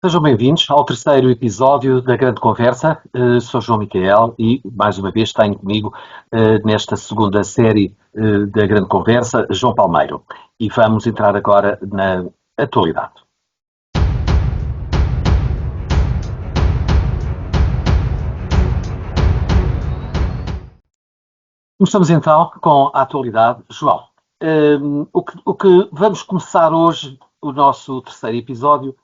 Sejam bem-vindos ao terceiro episódio da Grande Conversa. Sou João Micael e, mais uma vez, tenho comigo, nesta segunda série da Grande Conversa, João Palmeiro. E vamos entrar agora na atualidade. Começamos então com a atualidade. João, o que vamos começar hoje, o nosso terceiro episódio,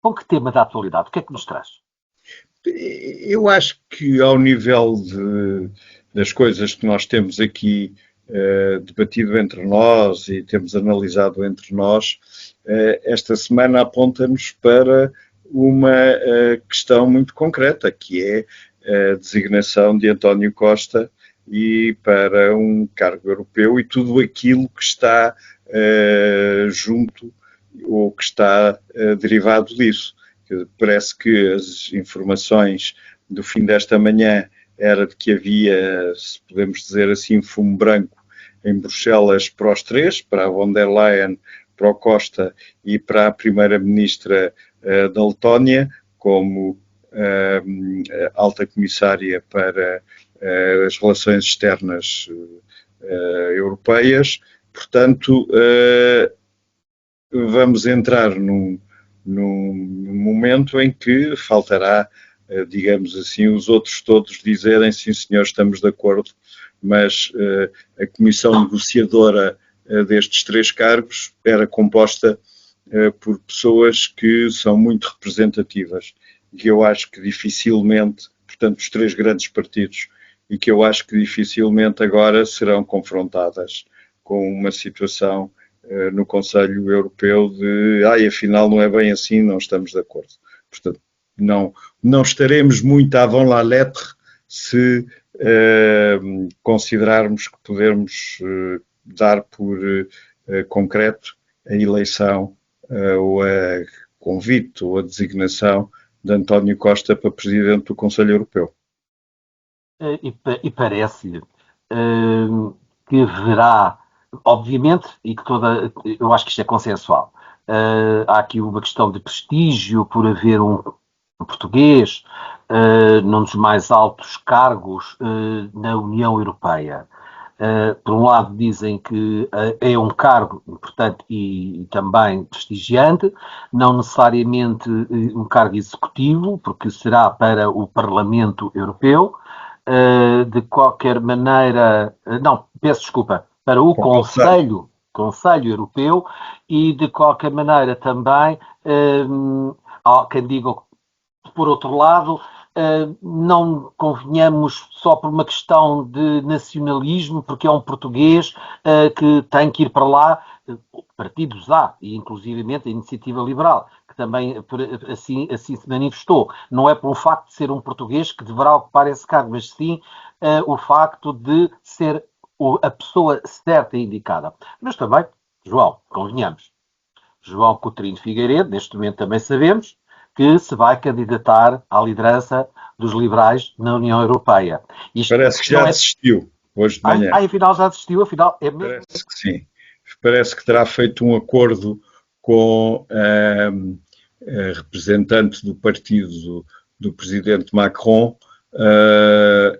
com que tema da atualidade? O que é que nos traz? Eu acho que ao nível das coisas que nós temos aqui debatido entre nós e temos analisado entre nós, esta semana aponta-nos para uma questão muito concreta, que é a designação de António Costa e para um cargo europeu e tudo aquilo que está junto ou que está derivado disso. Parece que as informações do fim desta manhã era de que havia, se podemos dizer assim, fumo branco em Bruxelas para os três, para a von der Leyen, para o Costa e para a primeira-ministra da Letónia, como alta comissária para as relações externas europeias. Portanto, vamos entrar num momento em que faltará, digamos assim, os outros todos dizerem sim senhor, estamos de acordo, mas a comissão negociadora destes três cargos era composta por pessoas que são muito representativas e que eu acho que dificilmente, portanto os três grandes partidos, e que eu acho que dificilmente agora serão confrontadas com uma situação no Conselho Europeu de afinal não é bem assim, não estamos de acordo. Portanto, não estaremos muito avant la lettre se considerarmos que podemos dar por concreto a eleição ou a convite ou a designação de António Costa para Presidente do Conselho Europeu. E parece-lhe que haverá, obviamente, e que eu acho que isto é consensual, há aqui uma questão de prestígio por haver um português num dos mais altos cargos na União Europeia. Por um lado dizem que é um cargo importante e também prestigiante, não necessariamente um cargo executivo, porque será para o Parlamento Europeu. De qualquer maneira, não, peço desculpa, para o Conselho Europeu e de qualquer maneira também, há quem diga, por outro lado, não convenhamos só por uma questão de nacionalismo, porque é um português que tem que ir para lá, partidos há, e inclusivamente a Iniciativa Liberal, que também assim se manifestou. Não é pelo facto de ser um português que deverá ocupar esse cargo, mas sim o facto de ser a pessoa certa e indicada. Mas também, João, convenhamos, João Coutinho Figueiredo, neste momento também sabemos, que se vai candidatar à liderança dos liberais na União Europeia. Parece que já desistiu hoje de manhã. Afinal já desistiu, afinal é mesmo. Parece que sim. Parece que terá feito um acordo com a representante do partido do presidente Macron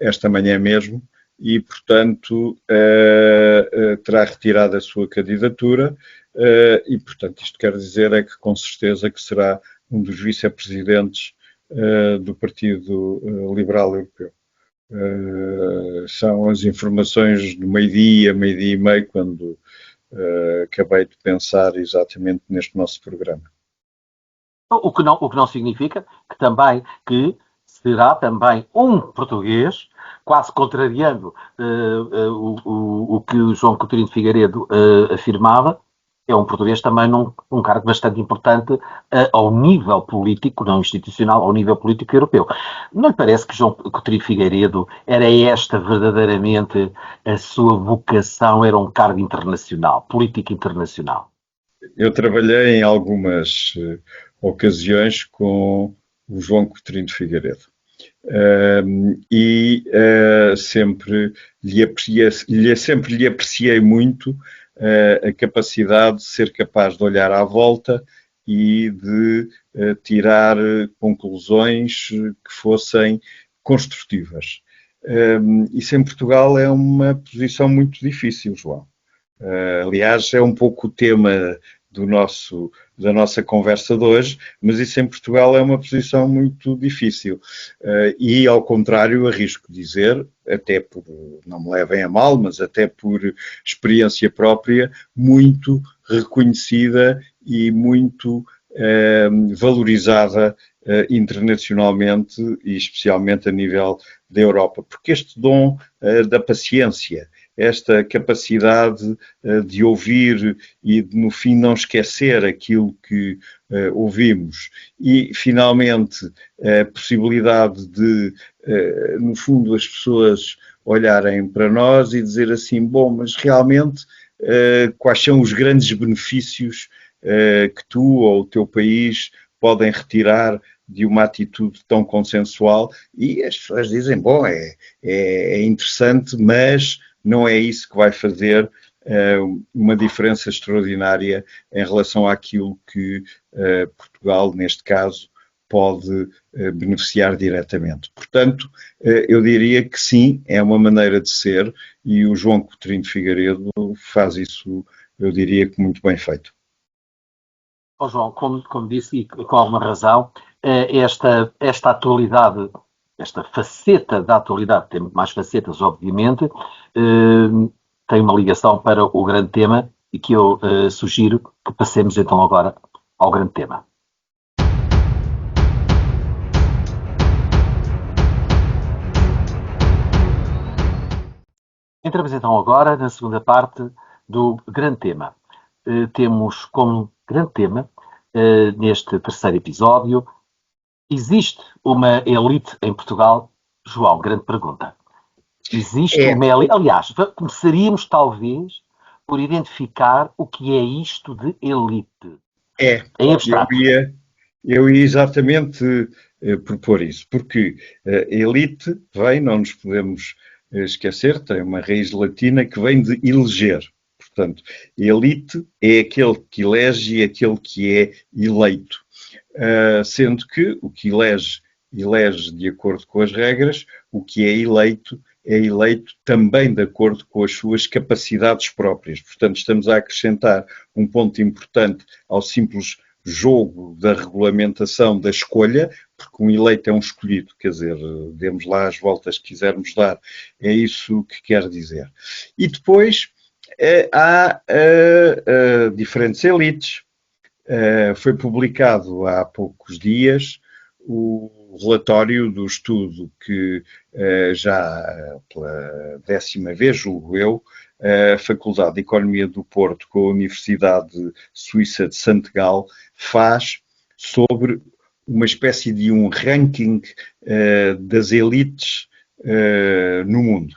esta manhã mesmo e, portanto, terá retirado a sua candidatura e, portanto, isto quer dizer é que com certeza que será um dos vice-presidentes do Partido Liberal Europeu. São as informações do meio-dia e meio, quando acabei de pensar exatamente neste nosso programa. O que não significa que será também um português, quase contrariando o que o João Coutinho de Figueiredo afirmava, é um português também num cargo bastante importante ao nível político, não institucional, ao nível político europeu. Não lhe parece que João Coutinho Figueiredo era esta verdadeiramente a sua vocação, era um cargo internacional, político internacional? Eu trabalhei em algumas ocasiões com o João Coutinho de Figueiredo. Sempre lhe apreciei muito a capacidade de ser capaz de olhar à volta e de tirar conclusões que fossem construtivas. Isso em Portugal é uma posição muito difícil, João. Aliás, é um pouco o tema da nossa conversa de hoje, mas isso em Portugal é uma posição muito difícil. E, ao contrário, arrisco dizer, até por, não me levem a mal, mas até por experiência própria, muito reconhecida e muito valorizada internacionalmente e especialmente a nível da Europa. Porque este dom da paciência, esta capacidade de ouvir e de, no fim, não esquecer aquilo que ouvimos e, finalmente, a possibilidade de, no fundo, as pessoas olharem para nós e dizer assim, bom, mas realmente quais são os grandes benefícios que tu ou o teu país podem retirar de uma atitude tão consensual, e as pessoas dizem, bom, é interessante, mas não é isso que vai fazer uma diferença extraordinária em relação àquilo que Portugal, neste caso, pode beneficiar diretamente. Portanto, eu diria que sim, é uma maneira de ser, e o João Coutinho de Figueiredo faz isso, eu diria que muito bem feito. Oh, João, como disse, e com alguma razão, esta atualidade, esta faceta da atualidade, tem mais facetas, obviamente, tem uma ligação para o grande tema e que eu sugiro que passemos então agora ao grande tema. Entramos então agora na segunda parte do grande tema. Temos como grande tema, neste terceiro episódio, existe uma elite em Portugal? João, grande pergunta. Existe uma elite? Aliás, começaríamos talvez por identificar o que é isto de elite. Em abstrato. Eu ia exatamente propor isso, porque elite vem, não nos podemos esquecer, tem uma raiz latina que vem de eleger. Portanto, elite é aquele que elege e aquele que é eleito. Sendo que o que elege de acordo com as regras, o que é eleito também de acordo com as suas capacidades próprias. Portanto, estamos a acrescentar um ponto importante ao simples jogo da regulamentação da escolha, porque um eleito é um escolhido, quer dizer, demos lá as voltas que quisermos dar, é isso que quer dizer. E depois há diferentes elites. Foi publicado há poucos dias o relatório do estudo que já pela 10ª vez, julgo eu, a Faculdade de Economia do Porto com a Universidade Suíça de Santegal faz sobre uma espécie de um ranking das elites no mundo.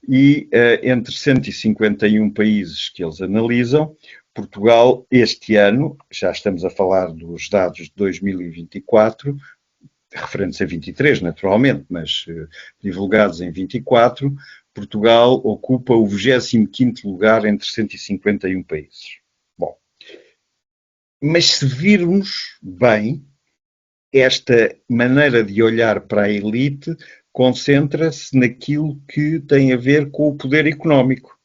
E entre 151 países que eles analisam, Portugal, este ano, já estamos a falar dos dados de 2024, referentes a 23, naturalmente, mas divulgados em 24, Portugal ocupa o 25º lugar entre 151 países. Bom, mas se virmos bem, esta maneira de olhar para a elite concentra-se naquilo que tem a ver com o poder económico.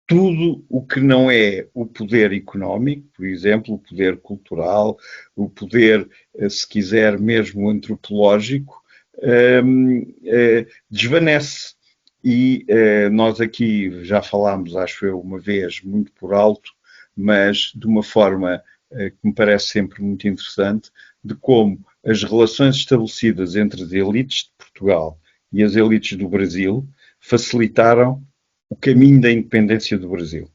Tudo o que não é o poder económico, por exemplo, o poder cultural, o poder, se quiser, mesmo antropológico, desvanece. E nós aqui já falámos, acho eu, uma vez, muito por alto, mas de uma forma que me parece sempre muito interessante, de como as relações estabelecidas entre as elites de Portugal e as elites do Brasil facilitaram o caminho da independência do Brasil.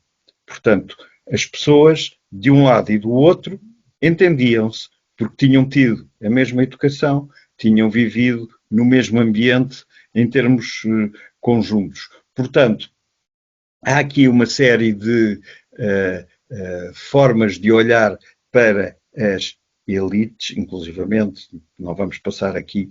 Portanto, as pessoas, de um lado e do outro, entendiam-se, porque tinham tido a mesma educação, tinham vivido no mesmo ambiente em termos conjuntos. Portanto, há aqui uma série de formas de olhar para as elites, inclusivamente, não vamos passar aqui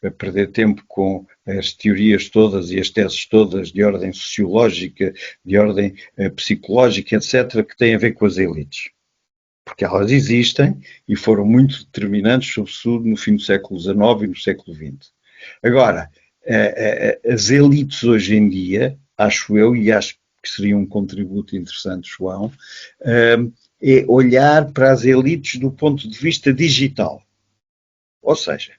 a perder tempo com as teorias todas e as teses todas de ordem sociológica, de ordem psicológica, etc., que têm a ver com as elites. porque elas existem e foram muito determinantes, sobretudo no fim do século XIX e no século XX. Agora, as elites hoje em dia, acho eu, e acho que seria um contributo interessante, João, é olhar para as elites do ponto de vista digital. Ou seja,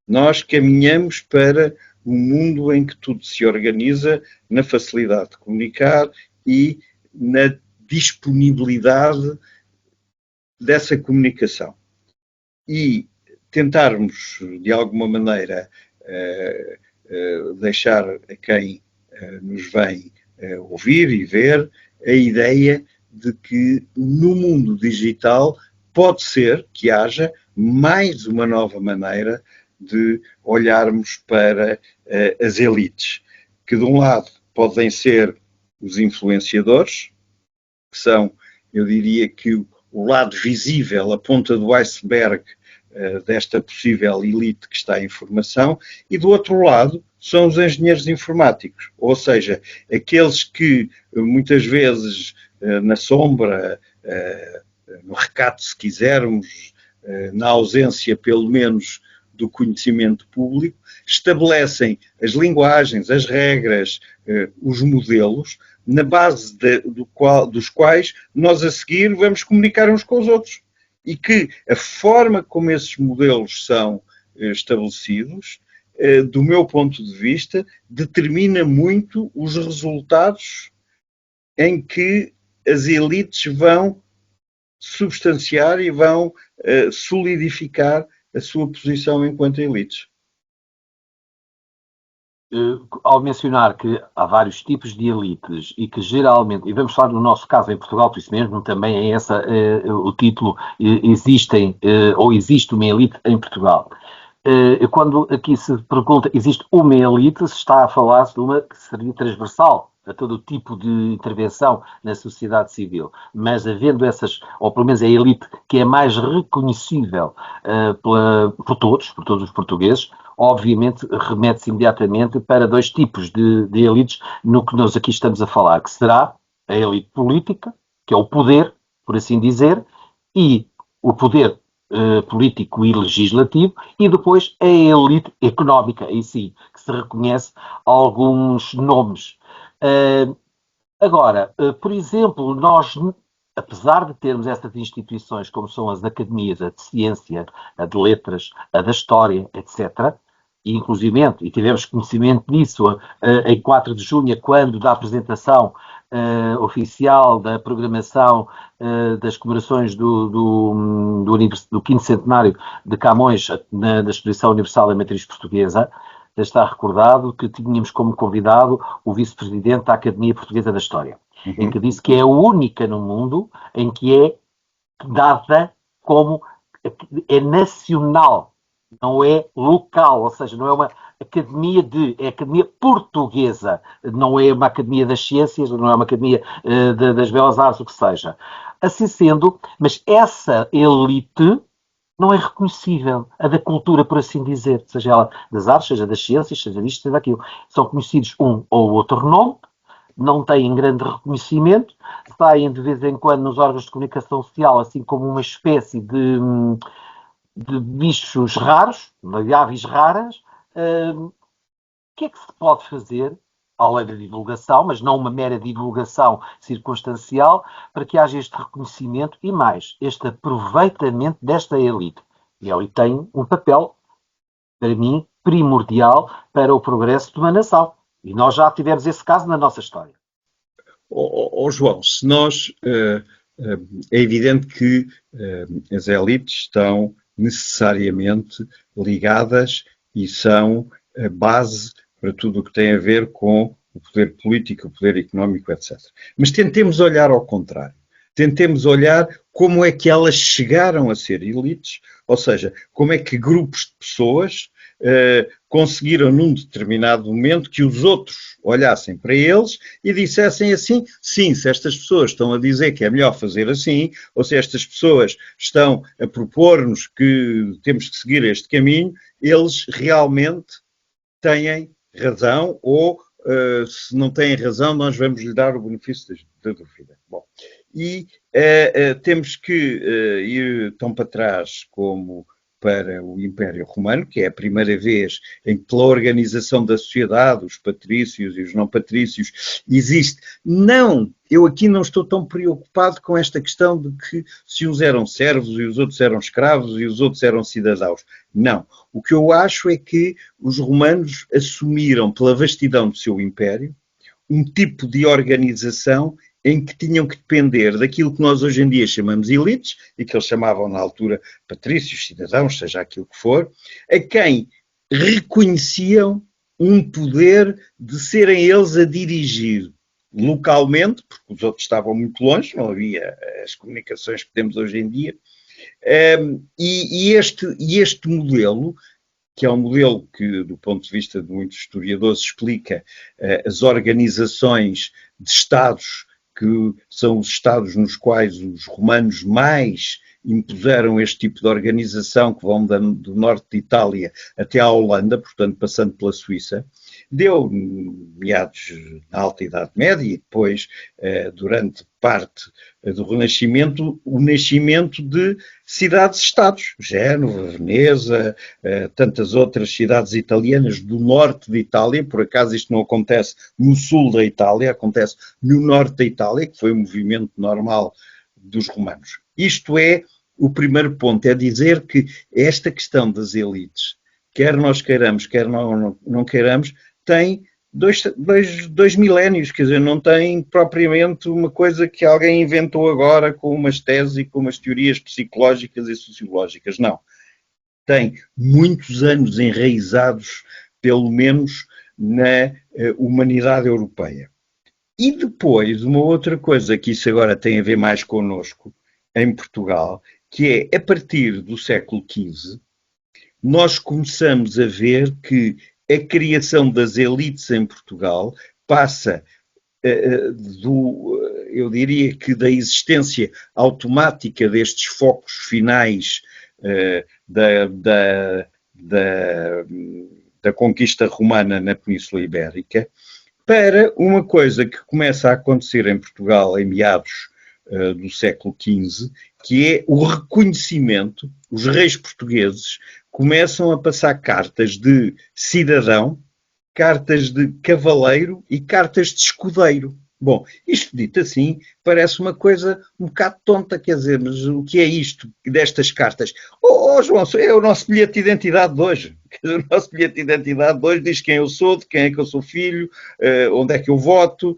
nós caminhamos para um mundo em que tudo se organiza na facilidade de comunicar e na disponibilidade dessa comunicação. E tentarmos, de alguma maneira, deixar a quem nos vem ouvir e ver a ideia de que no mundo digital pode ser que haja mais uma nova maneira de olharmos para as elites, que de um lado podem ser os influenciadores, que são, eu diria que o lado visível, a ponta do iceberg desta possível elite que está em formação, e do outro lado são os engenheiros informáticos, ou seja, aqueles que muitas vezes na sombra, no recato se quisermos, na ausência pelo menos do conhecimento público, estabelecem as linguagens, as regras, os modelos, na base dos quais nós a seguir vamos comunicar uns com os outros. E que a forma como esses modelos são estabelecidos, do meu ponto de vista, determina muito os resultados em que as elites vão substanciar e vão solidificar a sua posição enquanto elites. Ao mencionar que há vários tipos de elites e que geralmente, e vamos falar no nosso caso em Portugal, por isso mesmo também é esse o título, existem ou existe uma elite em Portugal. Quando aqui se pergunta, existe uma elite, se está a falar de uma que seria transversal a todo o tipo de intervenção na sociedade civil, mas havendo essas, ou pelo menos a elite que é mais reconhecível por todos os portugueses, obviamente remete-se imediatamente para dois tipos de elites no que nós aqui estamos a falar, que será a elite política, que é o poder, por assim dizer, e o poder político e legislativo, e depois a elite económica, aí sim, que se reconhece alguns nomes. Agora, por exemplo, nós, apesar de termos estas instituições como são as academias, a de ciência, a de letras, a da história, etc., e inclusivamente, e tivemos conhecimento disso em 4 de junho, quando da apresentação oficial da programação das comemorações do 5º centenário de Camões na Exposição Universal da Matriz Portuguesa, está recordado que tínhamos como convidado o vice-presidente da Academia Portuguesa da História, em que disse que é a única no mundo em que é dada como é nacional, não é local, ou seja, não é uma academia é academia portuguesa, não é uma academia das ciências, não é uma academia das belas artes, o que seja. Assim sendo, mas essa elite não é reconhecível, a da cultura, por assim dizer, seja ela das artes, seja das ciências, seja disto, seja daquilo. São conhecidos um ou outro renome, não têm grande reconhecimento, saem de vez em quando nos órgãos de comunicação social, assim como uma espécie de bichos raros, de aves raras. O que é que se pode fazer, além da divulgação, mas não uma mera divulgação circunstancial, para que haja este reconhecimento e mais, este aproveitamento desta elite? E a elite tem um papel, para mim, primordial para o progresso de uma nação. E nós já tivemos esse caso na nossa história. João, se nós... é evidente que as elites estão necessariamente ligadas e são a base para tudo o que tem a ver com o poder político, o poder económico, etc. Mas tentemos olhar ao contrário. Tentemos olhar como é que elas chegaram a ser elites, ou seja, como é que grupos de pessoas conseguiram num determinado momento que os outros olhassem para eles e dissessem assim, sim, se estas pessoas estão a dizer que é melhor fazer assim, ou se estas pessoas estão a propor-nos que temos que seguir este caminho, eles realmente têm razão ou se não tem razão, nós vamos lhe dar o benefício da dúvida. Bom, e temos que ir tão para trás como para o Império Romano, que é a primeira vez em que, pela organização da sociedade, os patrícios e os não patrícios, existe. Não, eu aqui não estou tão preocupado com esta questão de que se uns eram servos e os outros eram escravos e os outros eram cidadãos. Não. O que eu acho é que os romanos assumiram, pela vastidão do seu império, um tipo de organização em que tinham que depender daquilo que nós hoje em dia chamamos elites, e que eles chamavam na altura patrícios, cidadãos, seja aquilo que for, a quem reconheciam um poder de serem eles a dirigir localmente, porque os outros estavam muito longe, não havia as comunicações que temos hoje em dia, e este modelo, que é um modelo que, do ponto de vista de muitos historiadores, explica as organizações de Estados, que são os Estados nos quais os romanos mais impuseram este tipo de organização, que vão do norte de Itália até à Holanda, portanto passando pela Suíça, deu, meados na Alta Idade Média e depois, durante parte do Renascimento, o nascimento de cidades-estados, Génova, Veneza, tantas outras cidades italianas do norte de Itália. Por acaso isto não acontece no sul da Itália, acontece no norte da Itália, que foi um movimento normal dos romanos. Isto é o primeiro ponto, é dizer que esta questão das elites, quer nós queiramos, quer não queiramos, tem dois milénios, quer dizer, não tem propriamente uma coisa que alguém inventou agora com umas teses e com umas teorias psicológicas e sociológicas, não. Tem muitos anos enraizados, pelo menos, na humanidade europeia. E depois, uma outra coisa que isso agora tem a ver mais connosco, em Portugal, que é, a partir do século XV, nós começamos a ver que a criação das elites em Portugal passa eu diria que da existência automática destes focos finais da conquista romana na Península Ibérica, para uma coisa que começa a acontecer em Portugal em meados do século XV, que é o reconhecimento. Os reis portugueses começam a passar cartas de cidadão, cartas de cavaleiro e cartas de escudeiro. Bom, isto dito assim, parece uma coisa um bocado tonta, quer dizer, mas o que é isto destas cartas? João, é o nosso bilhete de identidade de hoje. O nosso bilhete de identidade de hoje diz quem eu sou, de quem é que eu sou filho, onde é que eu voto,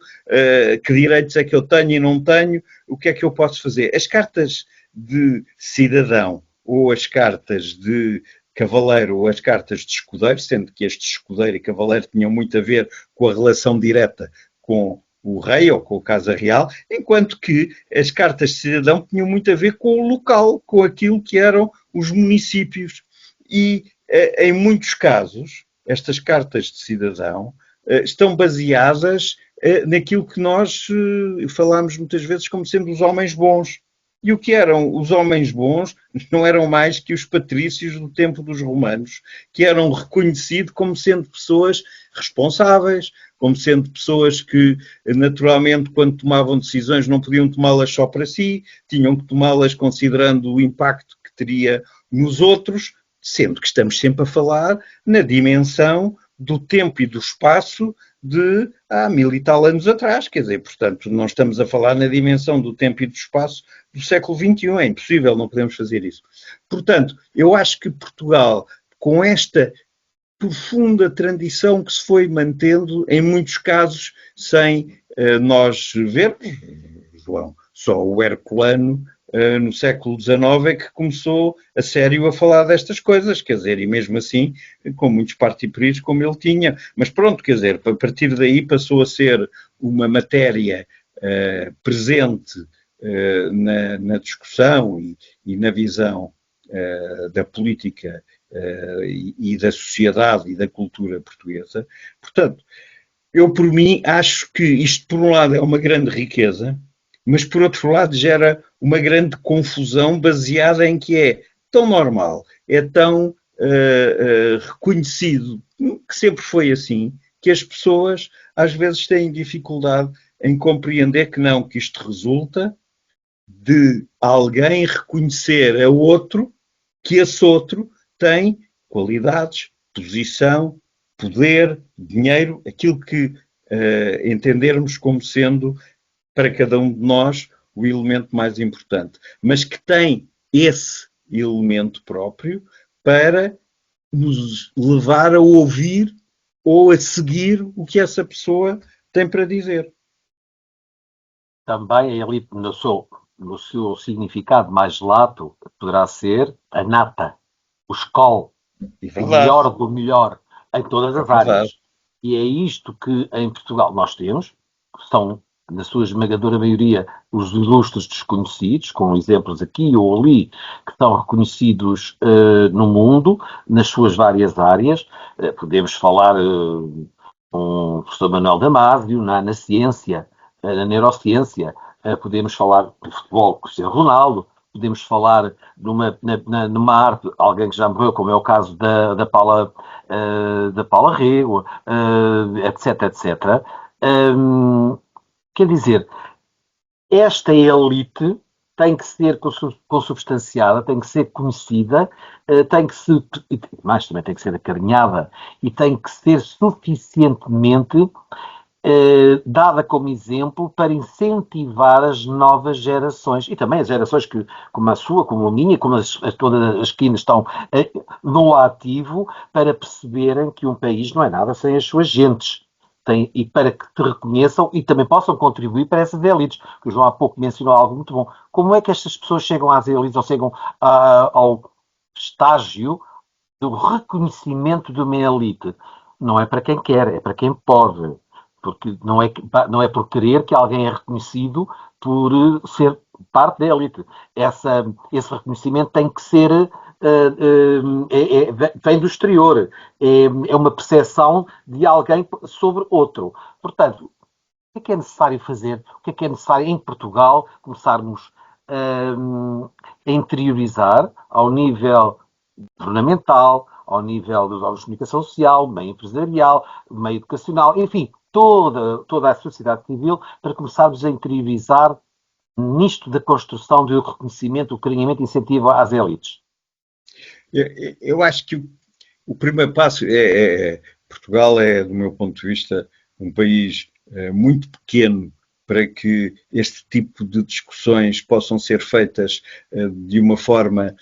que direitos é que eu tenho e não tenho, o que é que eu posso fazer. As cartas de cidadão ou as cartas de cavaleiro ou as cartas de escudeiro, sendo que este escudeiro e cavaleiro tinham muito a ver com a relação direta com o rei ou com a Casa Real, enquanto que as cartas de cidadão tinham muito a ver com o local, com aquilo que eram os municípios. E, em muitos casos, estas cartas de cidadão estão baseadas naquilo que nós falamos muitas vezes como sendo os homens bons. E o que eram os homens bons não eram mais que os patrícios do tempo dos romanos, que eram reconhecidos como sendo pessoas responsáveis, como sendo pessoas que, naturalmente, quando tomavam decisões não podiam tomá-las só para si, tinham que tomá-las considerando o impacto que teria nos outros, sendo que estamos sempre a falar na dimensão do tempo e do espaço de há 1000 e tal anos atrás, quer dizer, portanto, não estamos a falar na dimensão do tempo e do espaço do século XXI, é impossível, não podemos fazer isso. Portanto, eu acho que Portugal, com esta profunda tradição que se foi mantendo, em muitos casos, sem nós vermos, João, só o Herculano, no século XIX é que começou a sério a falar destas coisas, quer dizer, e mesmo assim com muitos particuliers como ele tinha, mas pronto, quer dizer, a partir daí passou a ser uma matéria presente na discussão e na visão da política e da sociedade e da cultura portuguesa. Portanto, eu por mim acho que isto por um lado é uma grande riqueza, mas por outro lado gera uma grande confusão baseada em que é tão normal, é tão reconhecido, que sempre foi assim, que as pessoas às vezes têm dificuldade em compreender que não, que isto resulta de alguém reconhecer a outro que esse outro tem qualidades, posição, poder, dinheiro, aquilo que entendermos como sendo para cada um de nós o elemento mais importante, mas que tem esse elemento próprio para nos levar a ouvir ou a seguir o que essa pessoa tem para dizer. Também a elite, no seu significado mais lato, poderá ser a nata, o escol, É o verdade, melhor do melhor, em todas é as verdade. áreas. E é isto que em Portugal nós temos, são, na sua esmagadora maioria, os ilustres desconhecidos, com exemplos aqui ou ali, que são reconhecidos no mundo, nas suas várias áreas. Podemos falar com o professor Manuel Damasio, na ciência, na neurociência, podemos falar do futebol com o Cristiano Ronaldo, podemos falar numa arte, alguém que já morreu, como é o caso da Paula Rego, etc, etc. Quer dizer, esta elite tem que ser consubstanciada, tem que ser conhecida, tem que ser, mais também tem que ser acarinhada e tem que ser suficientemente dada como exemplo para incentivar as novas gerações e também as gerações que, como a sua, como a minha, como todas as que ainda estão no ativo, para perceberem que um país não é nada sem as suas gentes. E para que te reconheçam e também possam contribuir para essas elites, que o João há pouco mencionou algo muito bom. Como é que estas pessoas chegam às elites ou chegam ao estágio do reconhecimento de uma elite? Não é para quem quer, é para quem pode. Porque não é por querer que alguém é reconhecido por ser parte da elite. Esse reconhecimento tem que ser vem do exterior. É uma percepção de alguém sobre outro. Portanto, o que é necessário fazer? O que é necessário em Portugal começarmos a interiorizar ao nível governamental, ao nível da comunicação social, meio empresarial, meio educacional, enfim, toda a sociedade civil, para começarmos a interiorizar nisto da construção do reconhecimento, do acarinhamento e incentivo às elites. Eu acho que o primeiro passo Portugal é, do meu ponto de vista, um país muito pequeno para que este tipo de discussões possam ser feitas de uma forma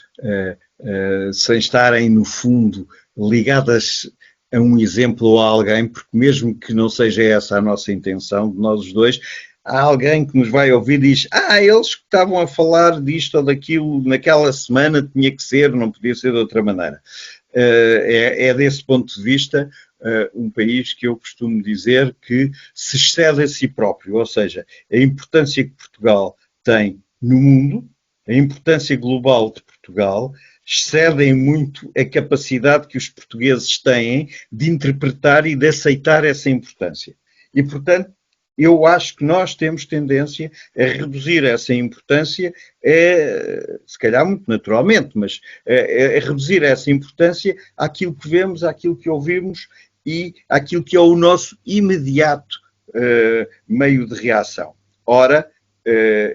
sem estarem, no fundo, ligadas a um exemplo ou a alguém, porque mesmo que não seja essa a nossa intenção, de nós os dois, há alguém que nos vai ouvir e diz: eles que estavam a falar disto ou daquilo naquela semana, tinha que ser, não podia ser de outra maneira. É desse ponto de vista um país que eu costumo dizer que se excede a si próprio, ou seja, a importância que Portugal tem no mundo, a importância global de Portugal, excedem muito a capacidade que os portugueses têm de interpretar e de aceitar essa importância. E, portanto, eu acho que nós temos tendência a reduzir essa importância, se calhar muito naturalmente, mas a reduzir essa importância àquilo que vemos, àquilo que ouvimos e àquilo que é o nosso imediato meio de reação. Ora,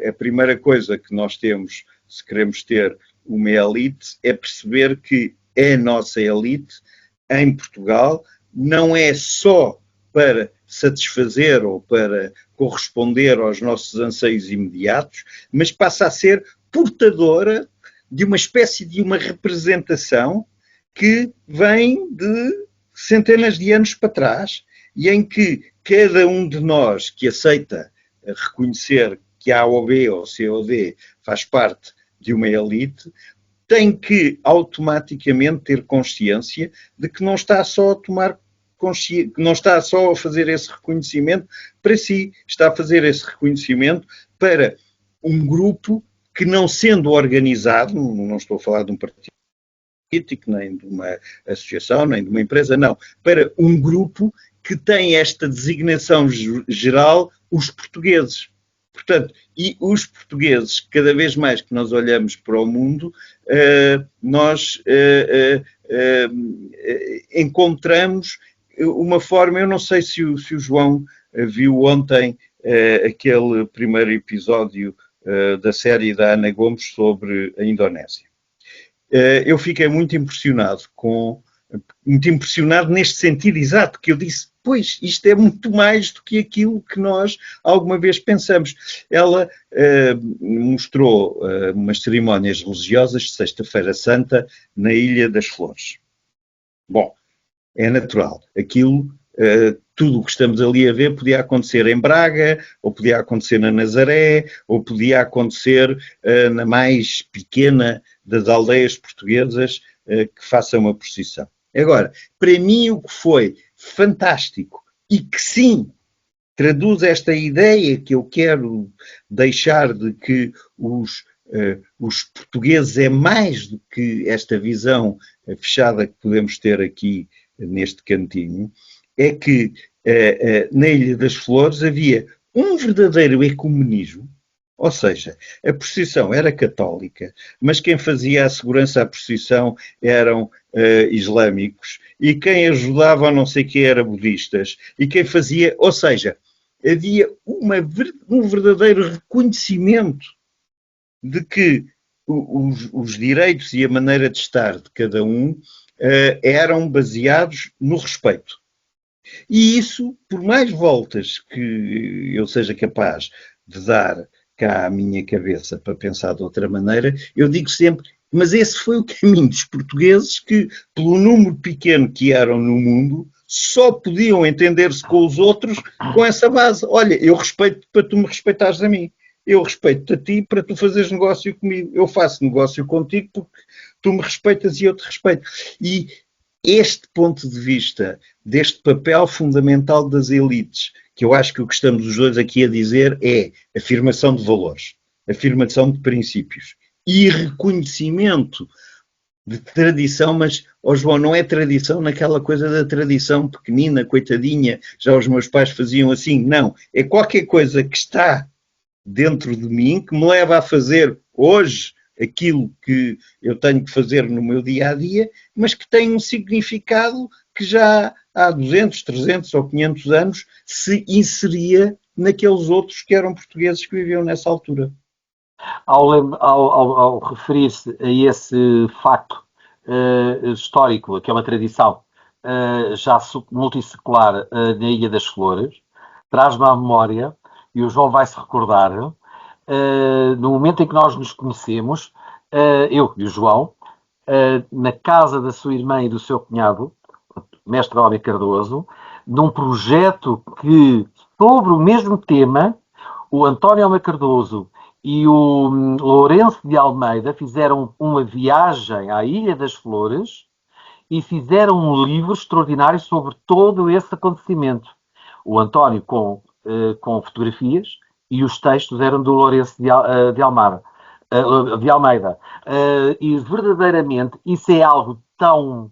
a primeira coisa que nós temos, se queremos ter uma elite, é perceber que a nossa elite, em Portugal, não é só para satisfazer ou para corresponder aos nossos anseios imediatos, mas passa a ser portadora de uma espécie de uma representação que vem de centenas de anos para trás e em que cada um de nós que aceita reconhecer que a ou B ou C ou D faz parte de uma elite, tem que automaticamente ter consciência de que não está só a tomar que não está só a fazer esse reconhecimento para si, está a fazer esse reconhecimento para um grupo que, não sendo organizado, não estou a falar de um partido político, nem de uma associação, nem de uma empresa, não, para um grupo que tem esta designação geral, os portugueses. Portanto, e os portugueses, cada vez mais que nós olhamos para o mundo, nós encontramos uma forma, eu não sei se o João viu ontem aquele primeiro episódio da série da Ana Gomes sobre a Indonésia. Eu fiquei muito impressionado neste sentido exato, que eu disse, pois, isto é muito mais do que aquilo que nós alguma vez pensamos. Ela mostrou umas cerimónias religiosas de Sexta-feira Santa na Ilha das Flores. Bom, é natural. Aquilo, tudo o que estamos ali a ver podia acontecer em Braga, ou podia acontecer na Nazaré, ou podia acontecer na mais pequena das aldeias portuguesas que faça uma procissão. Agora, para mim o que foi fantástico e que sim traduz esta ideia que eu quero deixar de que os portugueses é mais do que esta visão fechada que podemos ter aqui neste cantinho, é que na Ilha das Flores havia um verdadeiro ecumenismo, ou seja, a procissão era católica, mas quem fazia a segurança à procissão eram islâmicos, e quem ajudava a não sei que era budistas, e quem fazia, ou seja, havia um verdadeiro reconhecimento de que os direitos e a maneira de estar de cada um eram baseados no respeito. E isso, por mais voltas que eu seja capaz de dar cá à minha cabeça para pensar de outra maneira, eu digo sempre, mas esse foi o caminho dos portugueses que, pelo número pequeno que eram no mundo, só podiam entender-se com os outros com essa base. Olha, eu respeito para tu me respeitares a mim. Eu respeito-te a ti para tu fazeres negócio comigo. Eu faço negócio contigo porque tu me respeitas e eu te respeito. E este ponto de vista, deste papel fundamental das elites, que eu acho que o que estamos os dois aqui a dizer é afirmação de valores, afirmação de princípios e reconhecimento de tradição, mas, João, não é tradição naquela coisa da tradição pequenina, coitadinha, já os meus pais faziam assim, não. É qualquer coisa que está dentro de mim que me leva a fazer hoje aquilo que eu tenho que fazer no meu dia-a-dia, mas que tem um significado que já há 200, 300 ou 500 anos se inseria naqueles outros que eram portugueses que viviam nessa altura. Ao referir-se a esse facto histórico, que é uma tradição já multissecular na Ilha das Flores, traz-me à memória, e o João vai se recordar, no momento em que nós nos conhecemos, eu e o João, na casa da sua irmã e do seu cunhado, mestre Almir Cardoso, num projeto que, sobre o mesmo tema, o António Almir Cardoso e o Lourenço de Almeida fizeram uma viagem à Ilha das Flores e fizeram um livro extraordinário sobre todo esse acontecimento. O António com fotografias e os textos eram do Lourenço de Almeida. E verdadeiramente isso é algo tão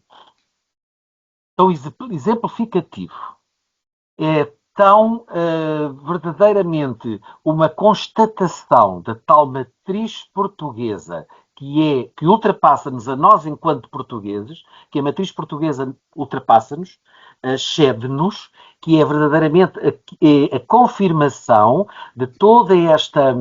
exemplificativo. É tão verdadeiramente uma constatação da tal matriz portuguesa que ultrapassa-nos a nós enquanto portugueses, que a matriz portuguesa ultrapassa-nos, excede-nos, que é verdadeiramente a confirmação de toda esta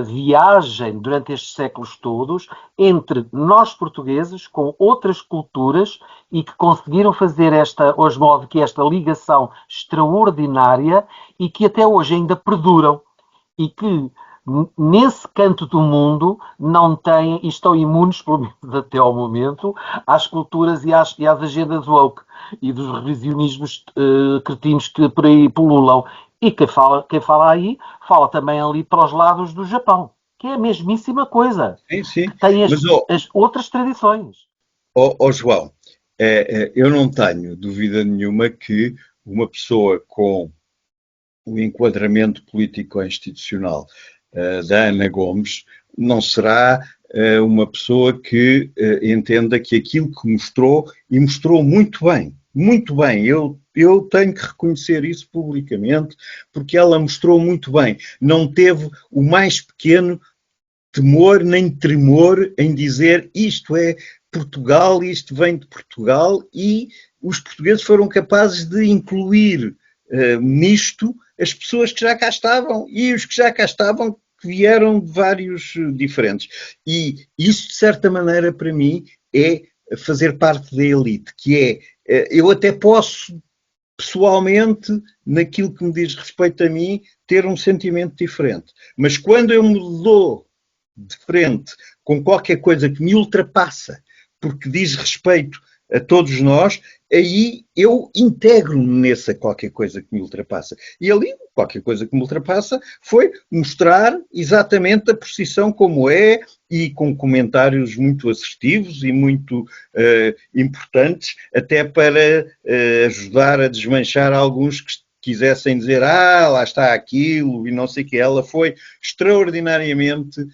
viagem durante estes séculos todos entre nós portugueses com outras culturas e que conseguiram fazer osmose, que esta ligação extraordinária e que até hoje ainda perduram e que nesse canto do mundo não têm e estão imunes, pelo menos até ao momento, às culturas e às agendas woke e dos revisionismos cretinos que por aí pululam. E quem fala aí, fala também ali para os lados do Japão, que é a mesmíssima coisa. Sim, sim. Que tem as outras tradições. João, eu não tenho dúvida nenhuma que uma pessoa com o enquadramento político-institucional da Ana Gomes não será uma pessoa que entenda que aquilo que mostrou, e mostrou muito bem, eu tenho que reconhecer isso publicamente, porque ela mostrou muito bem, não teve o mais pequeno temor nem tremor em dizer isto é Portugal, isto vem de Portugal, e os portugueses foram capazes de incluir nisto as pessoas que já cá estavam e os que já cá estavam que vieram de vários diferentes. E isso, de certa maneira, para mim, é fazer parte da elite, que é, eu até posso, pessoalmente, naquilo que me diz respeito a mim, ter um sentimento diferente. Mas quando eu me dou de frente com qualquer coisa que me ultrapassa, porque diz respeito a todos nós, aí eu integro-me nessa qualquer coisa que me ultrapassa. E ali, qualquer coisa que me ultrapassa foi mostrar exatamente a posição como é e com comentários muito assertivos e muito importantes, até para ajudar a desmanchar alguns que quisessem dizer, lá está aquilo e não sei o que. Ela foi extraordinariamente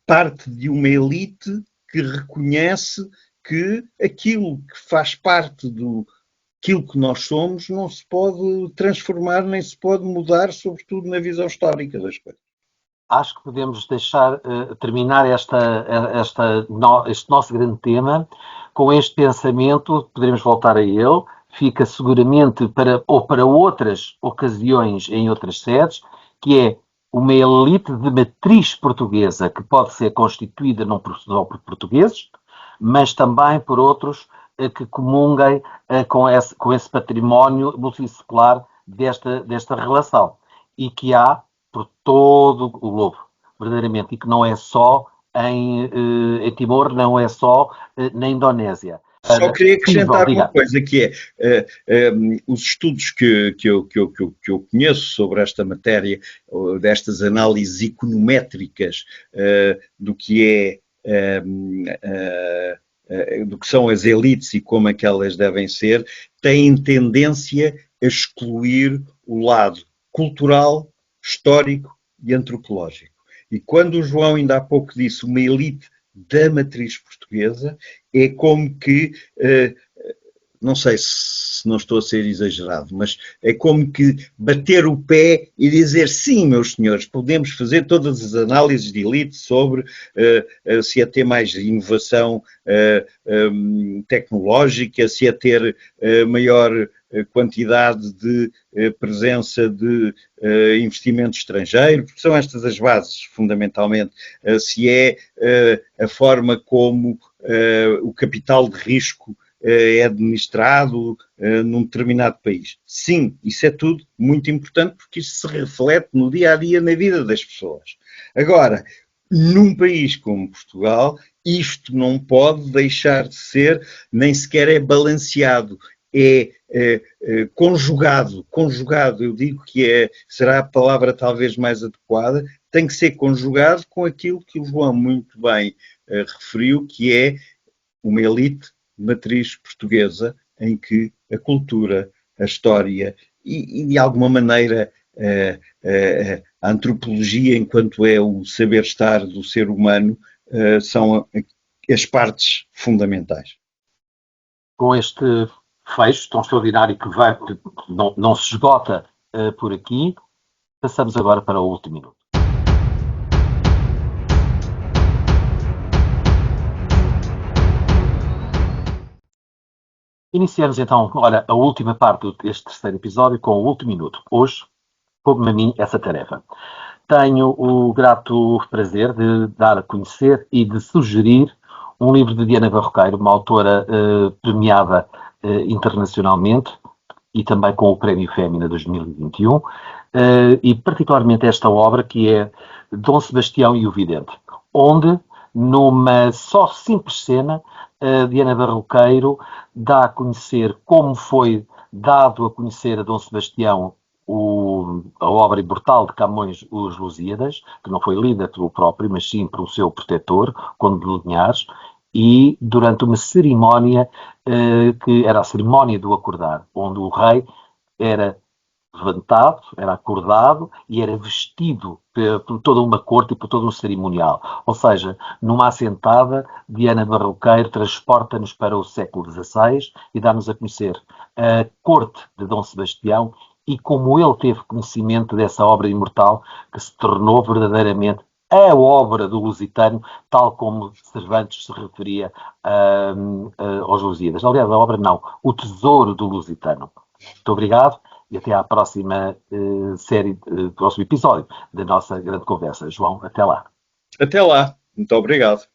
parte de uma elite que reconhece que aquilo que faz parte aquilo que nós somos não se pode transformar nem se pode mudar, sobretudo na visão histórica das coisas. Acho que podemos deixar terminar este nosso grande tema com este pensamento, poderemos voltar a ele, fica seguramente para outras ocasiões em outras sedes, que é uma elite de matriz portuguesa que pode ser constituída não por portugueses, mas também por outros que comunguem com esse património multidisciplinar desta relação e que há por todo o globo, verdadeiramente, e que não é só em Timor, não é só na Indonésia. Só queria acrescentar uma coisa, que é os estudos que eu conheço sobre esta matéria, destas análises econométricas do que do que são as elites e como é que elas devem ser, têm tendência a excluir o lado cultural, histórico e antropológico. E quando o João ainda há pouco disse uma elite da matriz portuguesa, é como que, não sei se não estou a ser exagerado, mas é como que bater o pé e dizer sim, meus senhores, podemos fazer todas as análises de elite sobre se é ter mais inovação tecnológica, se é ter maior quantidade de presença de investimento estrangeiro, porque são estas as bases, fundamentalmente, se é a forma como o capital de risco é administrado num determinado país. Sim, isso é tudo muito importante porque isso se reflete no dia a dia na vida das pessoas. Agora, num país como Portugal, isto não pode deixar de ser, nem sequer é balanceado, é conjugado, eu digo que será a palavra talvez mais adequada, tem que ser conjugado com aquilo que o João muito bem referiu, que é uma elite matriz portuguesa em que a cultura, a história e de alguma maneira a antropologia, enquanto é o saber-estar do ser humano, são as partes fundamentais. Com este fecho tão extraordinário que não se esgota por aqui, passamos agora para o último minuto. Iniciamos então, a última parte deste terceiro episódio com o último minuto. Hoje, coube-me a mim essa tarefa. Tenho o grato prazer de dar a conhecer e de sugerir um livro de Diana Barroqueiro, uma autora premiada internacionalmente e também com o Prémio Fémina 2021, e particularmente esta obra que é Dom Sebastião e o Vidente, onde, numa só simples cena, Diana Barroqueiro dá a conhecer como foi dado a conhecer a Dom Sebastião a obra imortal de Camões, Os Lusíadas, que não foi lida pelo próprio, mas sim pelo seu protetor, Conde de Linhares, e durante uma cerimónia que era a cerimónia do acordar, onde o rei era levantado, era acordado e era vestido por toda uma corte e por todo um cerimonial. Ou seja, numa assentada, Diana Barroqueiro transporta-nos para o século XVI e dá-nos a conhecer a corte de Dom Sebastião e como ele teve conhecimento dessa obra imortal que se tornou verdadeiramente a obra do Lusitano, tal como Cervantes se referia aos Lusíadas. Aliás, a obra não, o tesouro do Lusitano. Muito obrigado e até à próxima série, próximo episódio da nossa grande conversa. João, até lá. Até lá. Muito obrigado.